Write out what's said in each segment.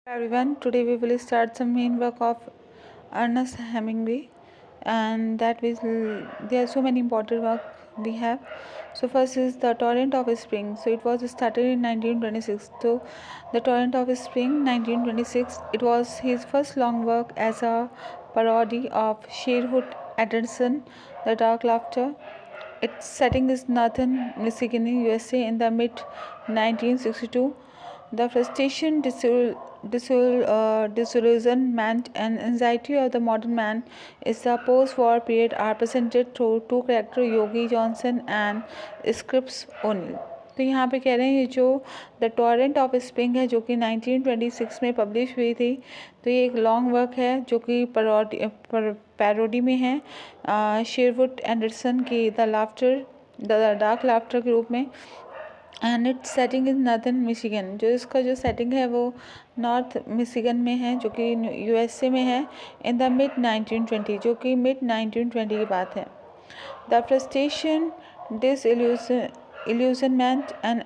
Everyone, today we will start some main work of Ernest Hemingway, and that will there are so many important work we have. So first is the Torrent of Spring. So it was started in 1926. So the Torrent of Spring 1926. It was his first long work as a parody of Sherwood Anderson, The Dark Laughter. Its setting is Northern Michigan, USA in the mid 1962. The frustration, disillusionment, and anxiety of the modern man is the post-war period are presented through two characters, Yogi Johnson and Scripps O'Neill. तो यहाँ पे कह रहे हैं ये जो the torrent of spring है जो कि 1926 में पब्लिश हुई थी. तो ये एक लॉन्ग वर्क है जो कि पैरोडी में है शेरवुड एंडरसन की द डार्क लाफ्टर के रूप में. And it's setting is northern Michigan. जो इसका जो सेटिंग है वो नॉर्थ मिशिगन में है जो कि यूएसए में है इन द मिड 1920, जो कि मिड 1920 की बात है. The frustration, disillusionment and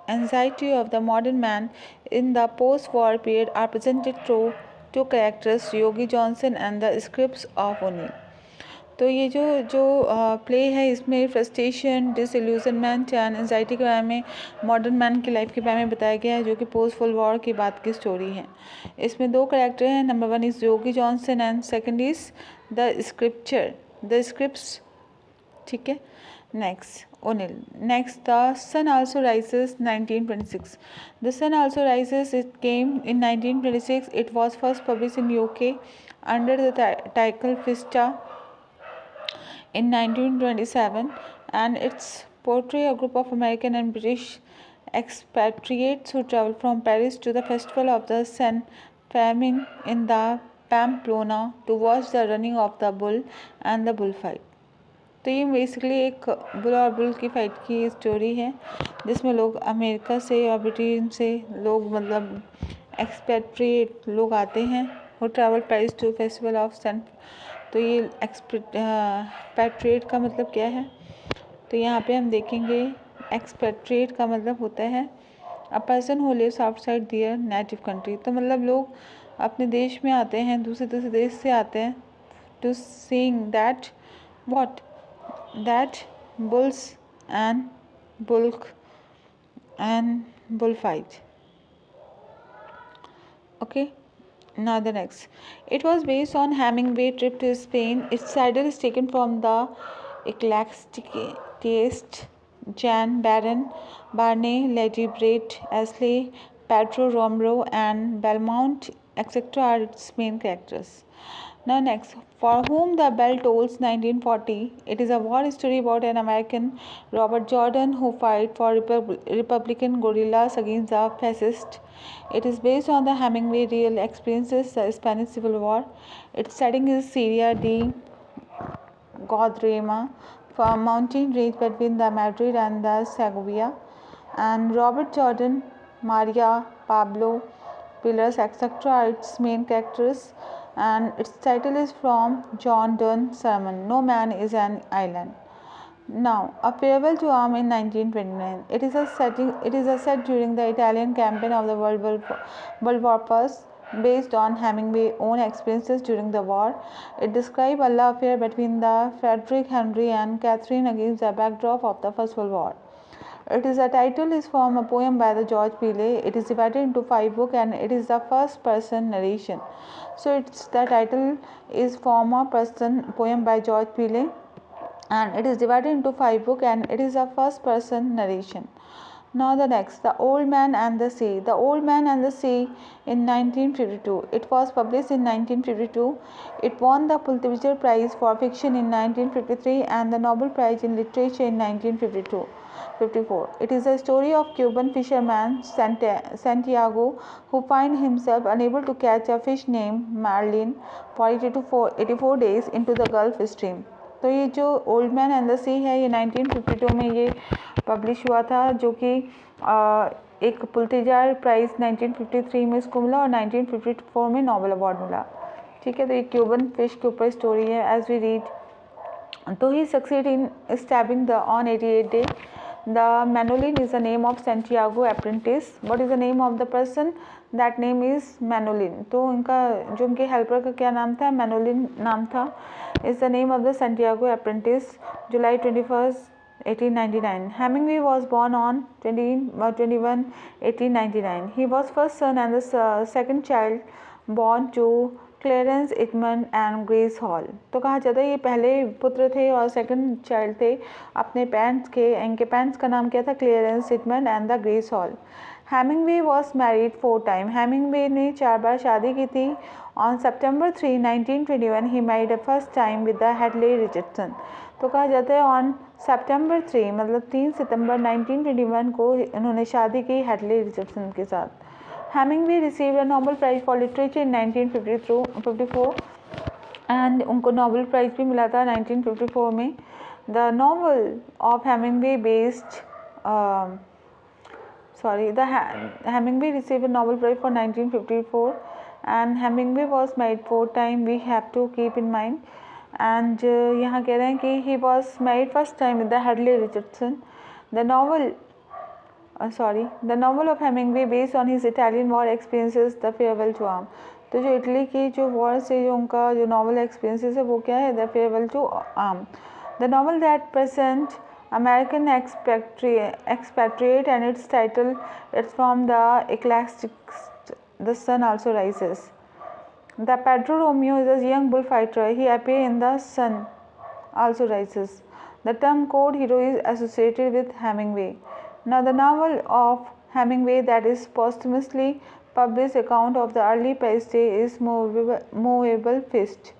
anxiety of the modern man in the post-war period are presented through two characters, Yogi Johnson and the scripts of O'Neill. तो ये जो जो प्ले है इसमें फ्रस्ट्रेशन, डिसइल्यूजनमेंट एंड एंजाइटी के बारे में, मॉडर्न मैन की लाइफ के बारे में बताया गया है जो कि पोस्ट फुल वॉर की बात की स्टोरी है. इसमें दो कैरेक्टर हैं. Number one is Yogi Johnson and second is the scripts. ठीक है. Next O'Neill. Next, The Sun Also Rises 1926. The Sun Also Rises, it came in 1926. It was first published in UK under the title Vista in 1927, and its portray a group of American and British expatriates who travel from Paris to the Festival of the Sun Famine in the Pamplona to watch the running of the bull and the bullfight. तो ये basically एक bull और bull की fight की story है जिसमें लोग America से और ब्रिटेन से लोग मतलब एक्सपेट्रिएट लोग आते हैं वो travel Paris to festival of sun. तो ये एक्सपेट्रिएट का मतलब क्या है, तो यहाँ पे हम देखेंगे एक्सपेट्रिएट का मतलब होता है a person who lives outside their native country. तो मतलब लोग अपने देश में आते हैं, दूसरे दूसरे देश से आते हैं to seeing that what that bulls and bullfight. Okay, now the next. It was based on Hemingway trip to Spain. Its title is taken from the ecclesiastic Jan Baron Barney, Lady Brett, Ashley, Pedro Romero, and Belmont, etc. are its main characters. Now next, For Whom the Bell Tolls 1940. It is a war story about an American, Robert Jordan, who fight for Republican guerrillas against the fascists. It is based on the Hemingway real experiences, the Spanish Civil War. Its setting is Sierra de Guadarrama, a mountain range between the Madrid and the Segovia. And Robert Jordan, Maria, Pablo, Pillars, etc. are its main characters, and its title is from John Donne's sermon, No Man is an Island. Now, A Farewell to Arms in 1929. It is a set during the Italian campaign of the World War First, based on Hemingway's own experiences during the war. It describes a love affair between the Frederick Henry and Catherine against the backdrop of the First World War. The title is from a poem by the George Peele. It is divided into 5 books and it is the first person narration. So the title is from a poem by George Peele and it is divided into 5 books and it is a first person narration. Now the next, The Old Man and the Sea. The Old Man and the Sea in 1952. It was published in 1952. It won the Pulitzer Prize for Fiction in 1953 and the Nobel Prize in Literature in 1952. 54. It is a story of Cuban fisherman Santiago who finds himself unable to catch a fish named Marlin for 84 days into the Gulf Stream. तो ये जो old man and the sea है ये 1952 में ये publish हुआ था जो कि एक पुलित्ज़र प्राइज़ 1953 में इसको मिला और 1954 में नोबेल अवार्ड मिला. ठीक है. तो ये क्यूबन फिश के ऊपर स्टोरी है एज वी रीड. तो he succeed in stabbing the on 88 day The Manolin is the name of Santiago apprentice. What is the name of the person? That name is Manolin. तो उनका जो उनके helper का क्या नाम था? Manolin नाम था. Is the name of the Santiago apprentice. July 21st 1899. Hemingway was born on 21 1899. He was first son and the second child born to Clarence Edmonds and Grace Hall. तो कहा जाता है ये पहले पुत्र थे और सेकंड चाइल्ड थे अपने पेरेंट्स के. इनके पेरेंट्स का नाम क्या था? Clarence Edmonds and the Grace Hall. Hemingway was married 4 time. Hemingway ने 4 बार शादी की थी. On September 3, 1921 he married first time with the Hadley Richardson. तो कहा जाता है ऑन September 3 मतलब 3 सितंबर 1921 को उन्होंने शादी की हेडले रिचर्डसन के साथ. Hemingway received a Nobel Prize for Literature in 1954 and उनको नोबेल प्राइज़ भी मिला था 1954 में. The novel of Hemingway Hemingway received a Nobel Prize for 1954 and Hemingway was married 4 times. We have to keep in mind. And यहाँ कह रहे हैं कि he was married first time with the Hadley Richardson. The novel of Hemingway based on his Italian war experiences, The Farewell to Arms. तो जो Italy की जो war से जो उनका जो नॉवल एक्सपीरियंसेस है वो क्या है? The farewell to arm. The novel that present American expatriate and its title it's from the eclectic The Sun Also Rises. The Pedro Romeo is a young bullfighter. He appears in The Sun Also Rises. The term code hero is associated with Hemingway. Now the novel of Hemingway that is posthumously published account of the early Paris day is Movable Fist.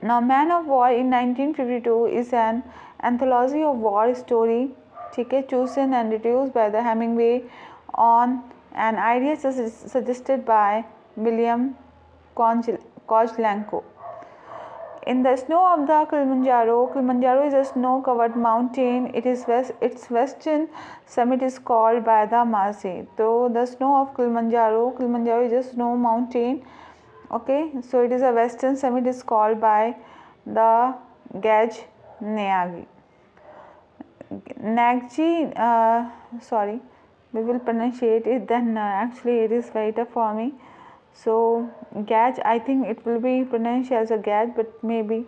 Now Man of War in 1952 is an anthology of war story, ठीक है, chosen and reduced by the Hemingway on an idea suggested by William Kojelenko. In the snow of the Kilimanjaro is a snow-covered mountain. Its western summit is called by the Masi. So the snow of Kilimanjaro is a snow mountain. Okay, so it is a western summit is called by the Gaj Nagji. Sorry, we will pronunciate it. Then actually it is very tough for me. So Gaj, I think it will be pronounced as a Gaj, but maybe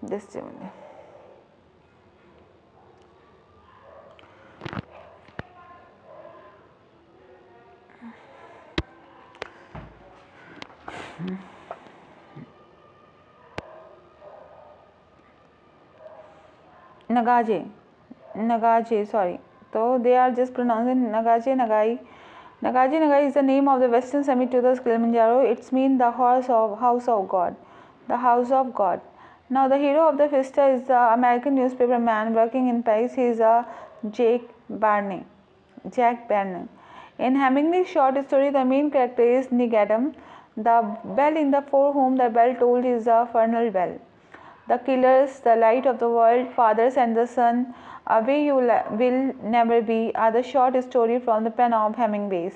just a minute. Nagaje, sorry. So they are just pronouncing Nagai. Nagai is the name of the western summit to the Kilimanjaro. It means the house of God. The house of God. Now the hero of the festa is the American newspaper man working in Paris. He is Jack Barney. In Hemingway's short story, the main character is Nick Adam. The bell in the for whom the bell tolled is the Fernal Bell. The killers, the light of the world, fathers and the son, away you will never be are the short story from the pen of Hemingway.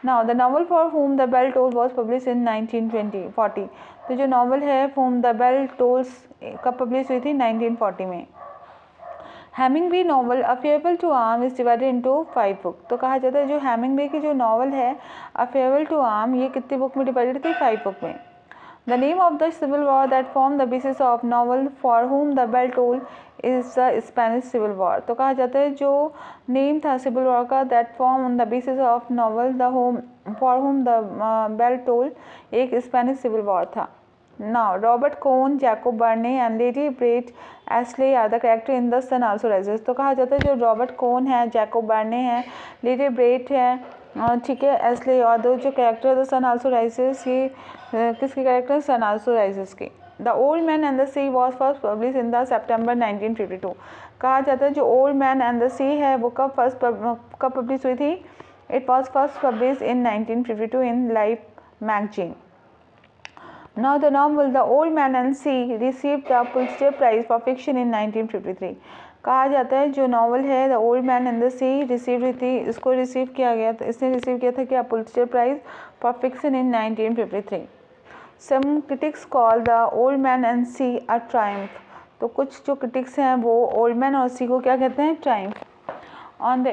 Now the novel for whom the bell tolled was published in 1940. तो जो novel है whom the bell tolls कब publish हुई थी? 1940 में. Hemingway novel A Farewell to Arms is divided into 5 books. तो कहा जाता है जो Hemingway की जो नॉवल है A Farewell to Arms ये कितनी बुक में डिवाइडेड थी? 5 बुक में. The name of the civil war that formed the basis of novel For Whom the Bell Tolled is the Spanish Civil War. तो कहा जाता है जो नेम था सिविल वॉर का that formed on the basis of novel For Whom the Bell Tolled एक Spanish civil war था. Now Robert Cohn, Jacob Barney and Lady Bret Ashley are the character in The Sun Also Rises. तो कहा जाता है जो Robert कोन है, Jacob बार्ने है, lady bread है, ठीक है, एस्ले और दो जो character the sun also rises ये किसके कैरेक्टर? सन आल्सो राइजेस के. The old man and the sea was first publish in the September 1952. कहा जाता है जो old man and the sea है वो कब पब्लिश हुई थी? It was first publish in 1952 in life magazine. Now the novel The Old Man and Sea received the Pulitzer Prize for Fiction in 1953. कहा जाता है जो नॉवल है the old man and the sea receive हुई थी, इसको receive किया गया था, इसने रिसीव किया था क्या? Pulitzer prize for fiction in 1953. Some critics call The Old Man and Sea a triumph. तो कुछ जो क्रिटिक्स हैं वो ओल्ड मैन और सी को क्या कहते हैं, Triumph. On the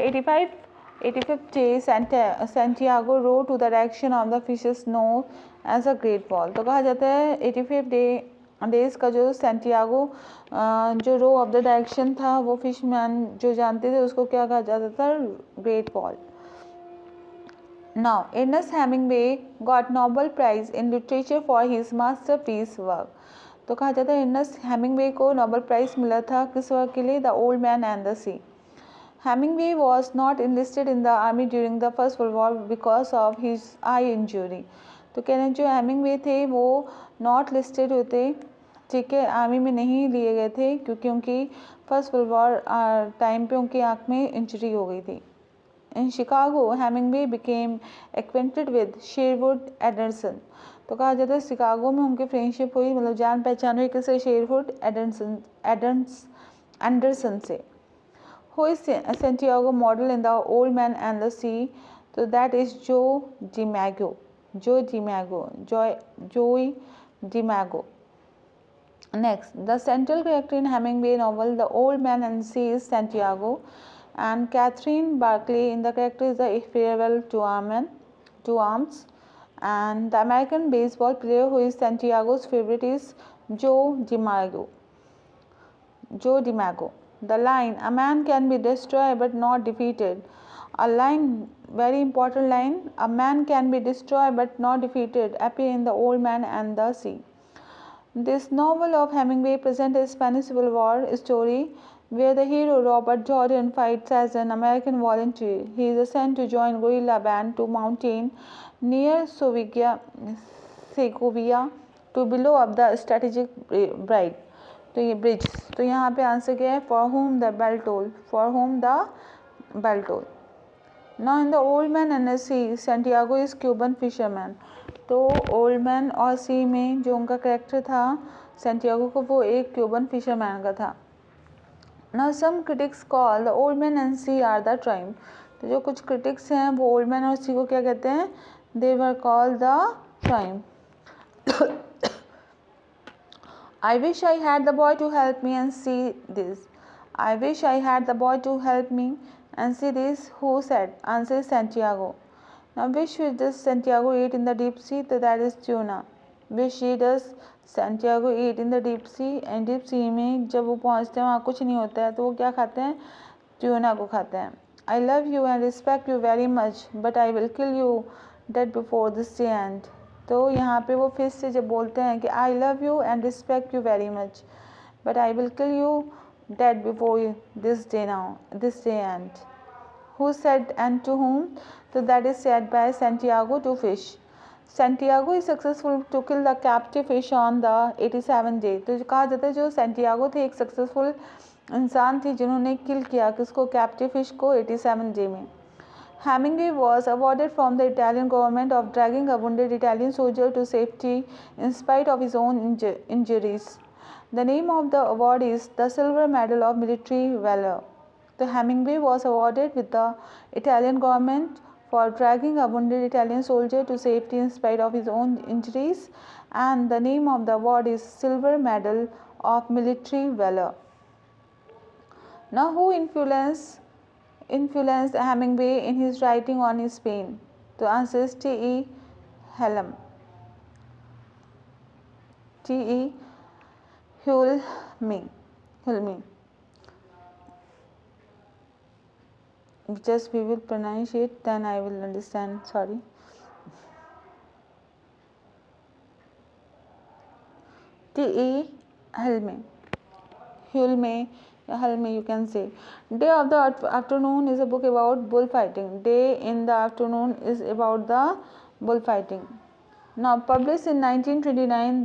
85th day Santiago rode to the direction of the fishes known as a great wall। तो कहा जाता है 85 डेज का जो सैंटियागो जो रो ऑफ द डायरेक्शन था वो फिशमैन जो जानते थे उसको क्या कहा जाता था, great wall. Now, Ernest Hemingway got Nobel Prize in Literature for his masterpiece work। तो कहा जाता है अर्नेस्ट हेमिंगवे को नोबेल प्राइज मिला था किस वर्क के लिए, the old man and the sea. Hemingway was not enlisted in the army during the First World War because of his eye injury। तो कह रहे हैं जो हेमिंगवे थे वो नॉट लिस्टेड होते, ठीक है, आर्मी में नहीं लिए गए थे क्योंकि उनकी फर्स्ट वर्ल्ड वॉर टाइम पे उनकी आँख में इंजरी हो गई थी। In Chicago, Hemingway became acquainted with Sherwood Anderson। तो कहा जाता है शिकागो में उनकी फ्रेंडशिप हुई, मतलब जान पहचान हुई किससे, शेरवुड एंडरसन से। Who is Santiago model in the Old Man and the Sea? तो that is Joe DiMaggio। Joey DiMaggio। Next, the central character in Hemingway novel The Old Man and the Sea is Santiago, and Catherine Barclay in the character is the farewell to arms, and the American baseball player who is Santiago's favorite is Joe DiMaggio। The line, a man can be destroyed but not defeated, a line, very important line, a man can be destroyed but not defeated, appear in The Old Man and the Sea। This novel of Hemingway presents a Spanish Civil War story where the hero Robert Jordan fights as an American volunteer. He is sent to join guerrilla band to mountain near Segovia to blow up the strategic bridge। तो ये bridge, तो यहाँ पे answer क्या है, for whom the bell toll. Now in the old man and the sea Santiago is Cuban fisherman. तो old man और sea में जो उनका कैरेक्टर था सैंटियागो को, वो एक क्यूबन फिशरमैन का था। Now some critics call the old man and sea are the triumph. तो जो कुछ क्रिटिक्स हैं वो ओल्ड मैन और सी को क्या कहते हैं, they were called the triumph. I wish I had the boy to help me and see this। I wish I had the boy to help me and see this, who said, answer Santiago। Now which fish does Santiago eat in the deep sea? So that is tuna। Which sea does Santiago eat in the deep sea? And deep sea में जब वो पहुँचते हैं वहाँ कुछ नहीं होता है तो वो क्या खाते हैं, ट्यूना को खाते हैं। I love you and respect you very much, but I will kill you dead before this day end। तो यहाँ पे वो फिश से जब बोलते हैं कि I love you and respect you very much but I will kill you dead before this day end, who said and to whom? तो that is said by Santiago to fish. Santiago is successful to kill the captive fish on the 87 day. तो कहा जाता है जो Santiago थे एक successful इंसान थी जिन्होंने किल किया किसको, कैप्टिव फिश को 87 डे में। Hemingway was awarded from the Italian government of dragging a wounded Italian soldier to safety in spite of his own injuries। The name of the award is the Silver Medal of Military Valor। The Hemingway was awarded with the Italian government for dragging a wounded Italian soldier to safety in spite of his own injuries, and the name of the award is Silver Medal of Military Valor। Now, who influenced Hemingway in his writing on his pain? तो answer is T.E. Hallam। Hulme। Just we will pronounce it, then I will understand. Sorry। T.E. Hulme, you can say। Day of the Afternoon is a book about bullfighting। Day in the Afternoon is about the bullfighting। Now published in 1929,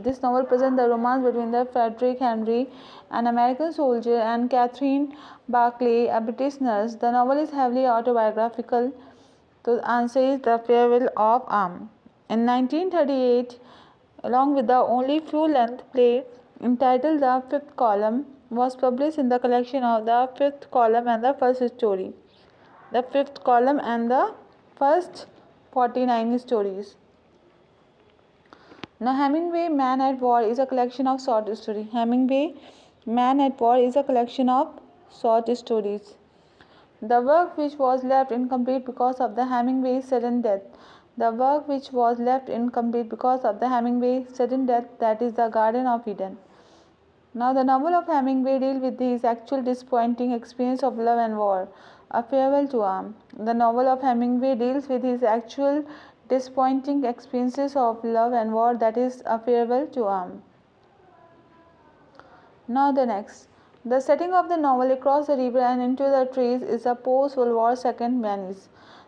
this novel presents the romance between the Frederick Henry, an American soldier, and Catherine Barclay, a British nurse। The novel is heavily autobiographical। So the answer is The Farewell of Arm। In 1938, along with the only few-length play entitled The Fifth Column, was published in the collection of The Fifth Column and the First Story। The Fifth Column and the First 49 Stories। Now, Hemingway, Man at War is a collection of short stories. Hemingway, Man at War is a collection of short stories. The work which was left incomplete because of the Hemingway's sudden death. The work which was left incomplete because of the Hemingway's sudden death, that is the Garden of Eden. Now, the novel of Hemingway deals with his actual disappointing experience of love and war, A Farewell to Arm. The novel of Hemingway deals with his actual disappointing experiences of love and war, that is, A Farewell to Arm. Now the next. The setting of the novel across the river and into the trees is a post-World War II Venice.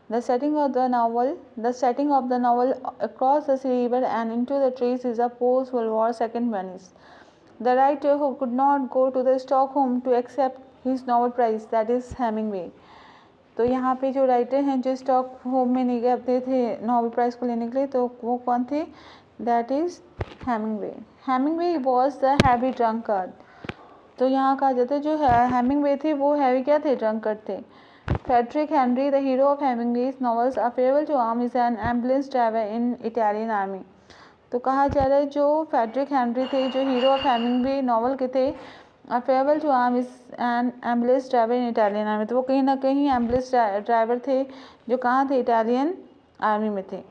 The setting of the novel across the river and into the trees is a post-World War II Venice. The writer who could not go to the Stockholm to accept his Nobel Prize, that is Hemingway. तो यहाँ पे जो writer हैं जो stock home में नहीं गए थे नोबेल प्राइज़ को लेने के लिए, तो वो कौन थे? That is Hemingway. Hemingway was the heavy drunkard. तो यहाँ कहा जाता है जो हेमिंगवे थे वो हैवी क्या थे? ड्रंकर्ड थे. Frederic Henry, the hero of Hemingway's novels a farewell to arm, is an ambulance driver in Italian army. तो कहा जा रहा है जो फ्रेडरिक हेनरी थे जो हीरो ऑफ हेमिंगवे नॉवल के थे, a farewell to arm is an ambulance driver in Italian army. तो वो कहीं ना कहीं एम्बुलेंस ड्राइवर थे जो कहाँ थे? इटालियन आर्मी में थे.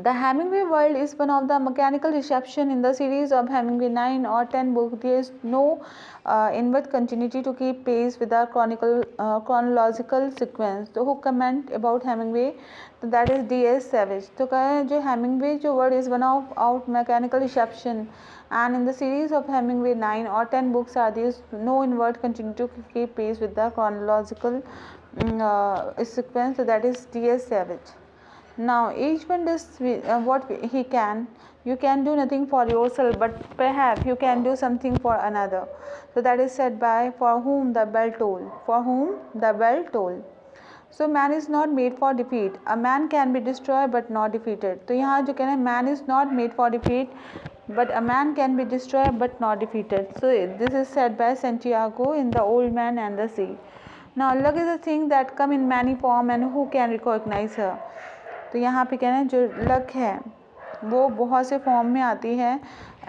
The Hemingway world is one of the mechanical reception in the series of Hemingway 9 or 10 books. There is no inward continuity to keep pace with the chronological sequence. So who comment about Hemingway? So that is D.S. Savage. तो कहें जो Hemingway जो word is one of mechanical reception, and in the series of Hemingway 9 or 10 books are there is no inward continuity to keep pace with the chronological sequence. So that is D.S. Savage. Now each one does what he can. You can do nothing for yourself, but perhaps you can do something for another. So that is said by For Whom the Bell Toll. For Whom the Bell Toll. So man is not made for defeat. A man can be destroyed but not defeated. तो यहाँ जो कहना है man is not made for defeat, but a man can be destroyed but not defeated. So this is said by Santiago in The Old Man and the Sea. Now luck is a thing that come in many form, and who can recognize her? तो यहाँ पे कहना है जो luck है वो बहुत से फॉर्म में आती है,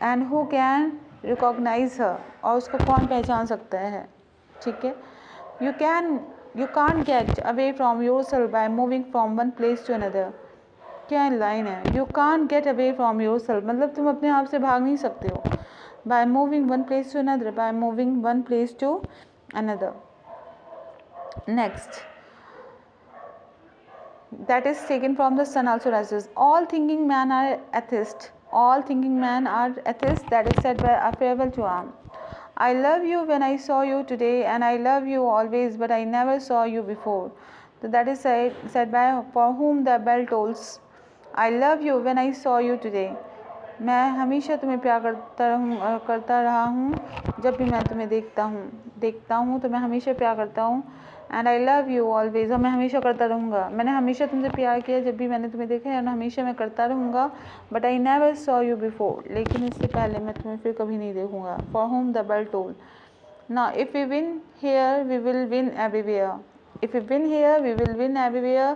and who can recognise her, और उसको कौन पहचान सकता है. ठीक है. You can't get away from yourself by moving from one place to another. क्या लाइन है? You can't get away from yourself मतलब तुम अपने आप से भाग नहीं सकते हो. By moving one place to another, by moving one place to another. Next. That is taken from The Sun Also Rises. All thinking men are atheists. All thinking men are atheists. That is said by A Farewell to Arm. I love you when I saw you today, and I love you always, but I never saw you before. So that is said by For Whom the Bell Tolls. I love you when I saw you today. मैं हमेशा तुम्हें प्यार करता रहा हूँ जब भी मैं तुम्हें देखता हूँ तो मैं हमेशा प्यार करता हूँ. And I love you always, और मैं हमेशा करता रहूँगा. मैंने हमेशा तुमसे प्यार किया जब भी मैंने तुम्हें देखा है, और हमेशा मैं करता रहूँगा. But I never saw you before, लेकिन इससे पहले मैं तुम्हें फिर कभी नहीं देखूँगा. For whom the bell toll. Now if we win here we will win everywhere. If we win here, we will win everywhere.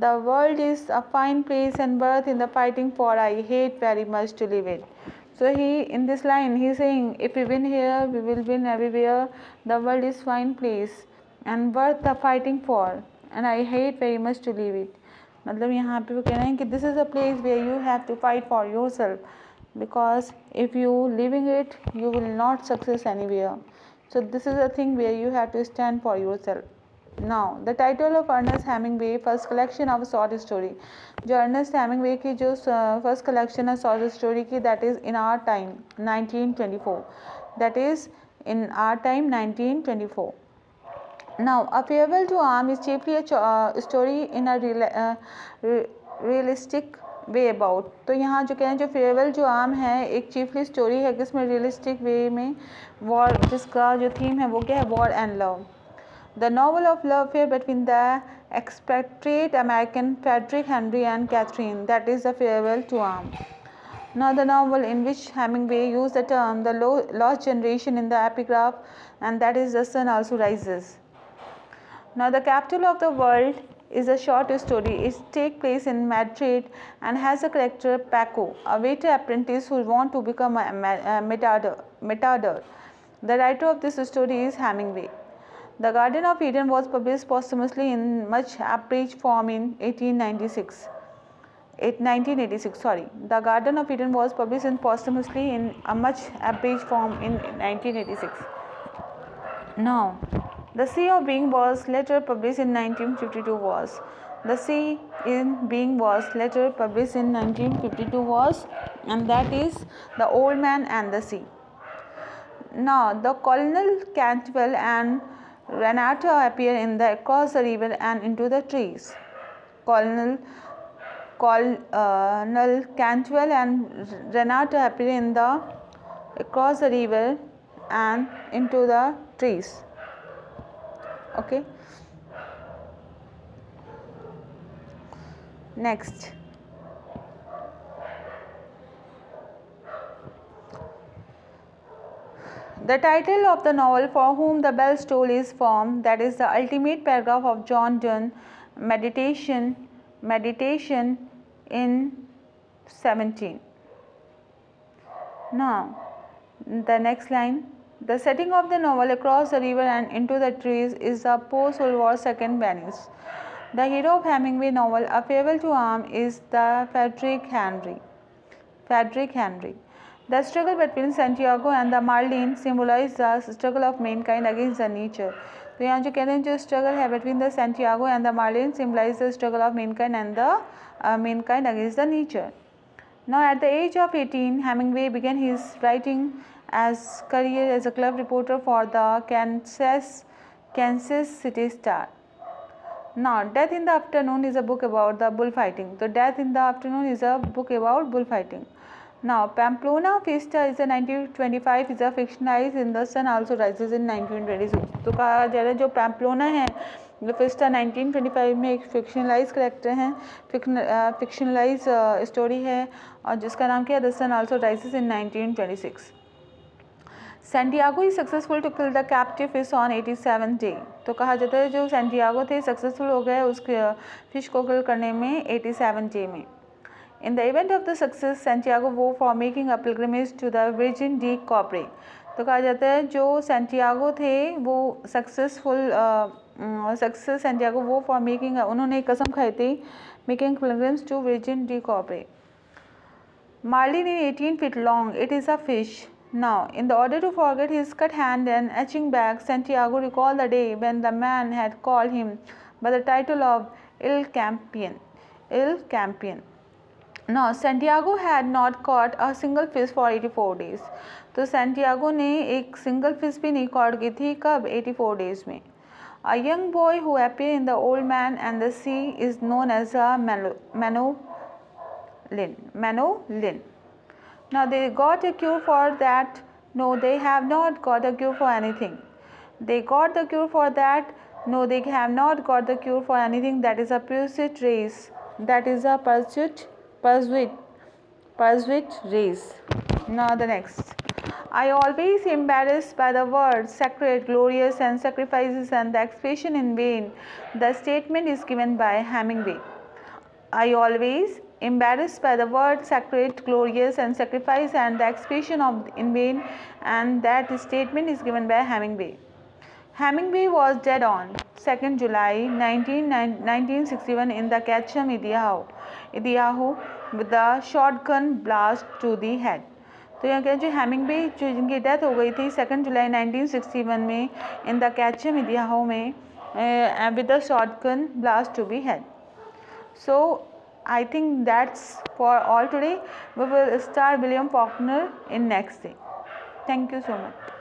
The world is a fine place and worth in the fighting for. I hate very much to leave it. So in this line, he is saying, if we win here, we will win everywhere. The world is fine place and worth the fighting for. And I hate very much to leave it. मतलब यहाँ पे वो कह रहे हैं कि this is a place where you have to fight for yourself. Because if you leaving it, you will not success anywhere. So this is a thing where you have to stand for yourself. Now the title of Ernest Hemingway first collection of short story. जो Ernest Hemingway की जो first collection है short story की, that is In Our Time 1924. That is In Our Time 1924. Now A Farewell to Arm is chiefly a story in a realistic way about. तो यहाँ जो कहें जो फेयरवेल जो आर्म है एक चीफली स्टोरी है जिसमें रियलिस्टिक वे में वॉर, जिसका जो थीम है वो क्या है? War and love. The novel of love affair between the expatriate American Frederick Henry and Catherine, that is The Farewell to Arm. Now the novel in which Hemingway used the term the lost generation in the epigraph, and that is The Sun Also Rises. Now the capital of the world is a short story. It takes place in Madrid and has a character Paco, a waiter apprentice who wants to become a matador. The writer of this story is Hemingway. The Garden of Eden was published posthumously in much abridged form in 1986. The Garden of Eden was published posthumously in a much abridged form in 1986. Now, The Sea of Being was later published in 1952 was. The Sea in Being was later published in 1952 was, and that is The Old Man and the Sea. Now, the Colonel Cantwell and Renata appear in the Across the River and Into the Trees. Colonel Cantwell and Renata appear in the Across the River and Into the Trees. Okay. Next. The title of the novel For Whom the Bell Toll is from, that is the ultimate paragraph of John Donne, Meditation in 17. Now, the next line. The setting of the novel Across the River and Into the Trees is the post-World War II Venice. The hero of Hemingway novel A Farewell to Arms is the Frederick Henry. The struggle between Santiago and the Marlene symbolize the struggle of mankind against the nature. तो यहाँ जो कहते हैं जो struggle है between the Santiago and the Marlene symbolize the struggle of mankind and the mankind against the nature. Now at the age of 18, Hemingway began his writing as career as a club reporter for the Kansas City Star. Now, Death in the Afternoon is a book about the bullfighting. So, Death in the Afternoon is a book about bullfighting. Now, Pamplona Fiesta is a 1925 is a fictionalized in The Sun Also Rises in 1926. तो कहा जा रहा है जो Pamplona है जो fiesta 1925 में एक फिक्शनलाइज करेक्टर हैं फिक्शनलाइज स्टोरी है और जिसका नाम क्या है The sun also Rises in 1926. Santiago is successful to kill the captive fish on 87th day. तो कहा जाता है जो सैंटियागो थे सक्सेसफुल हो गए उस फिश को किल करने में 87 डे में. In the event of the success, Santiago vowed for making a pilgrimage to the Virgin de Cobre. तो कहा जाता है जो सैंटियागो थे वो सक्सेस सैंटियागो वो फॉर मेकिंग उन्होंने एक कसम खाई थी making pilgrims to Virgin de Cobre. Marlin is 18 feet long. It is a fish. Now, in the order to forget his cut hand and etching back, Santiago recalled the day when the man had called him by the title of Il Campion. Now, Santiago had not caught a single fish for 84 days. तो Santiago ने एक single fish भी नहीं caught की थी कब 84 days में. A young boy who appeared in The Old Man and the Sea is known as a Manolin. Now they got a cure for that. No, they have not got a cure for anything. They got the cure for that. No, they have not got the cure for anything. That is a pursuit race. That is a pursuit race. Now the next. I always embarrassed by the words sacred, glorious, and sacrifices and the expression in vain. The statement is given by Hemingway. I always embarrassed by the word sacred, glorious, and sacrifice and the expression of in vain, and that statement is given by Hemingway. Hemingway was dead on 2nd July 1961 in the Ketchum, Idaho with a shotgun blast to the head. तो यहाँ क्या जो Hemingway जो जिनकी death हो गई थी 2 जुलाई 1961 में इन द कैचम इडियाहो में with a shotgun blast to the head. So I think that's for all today. We will start William Faulkner in next day. Thank you so much.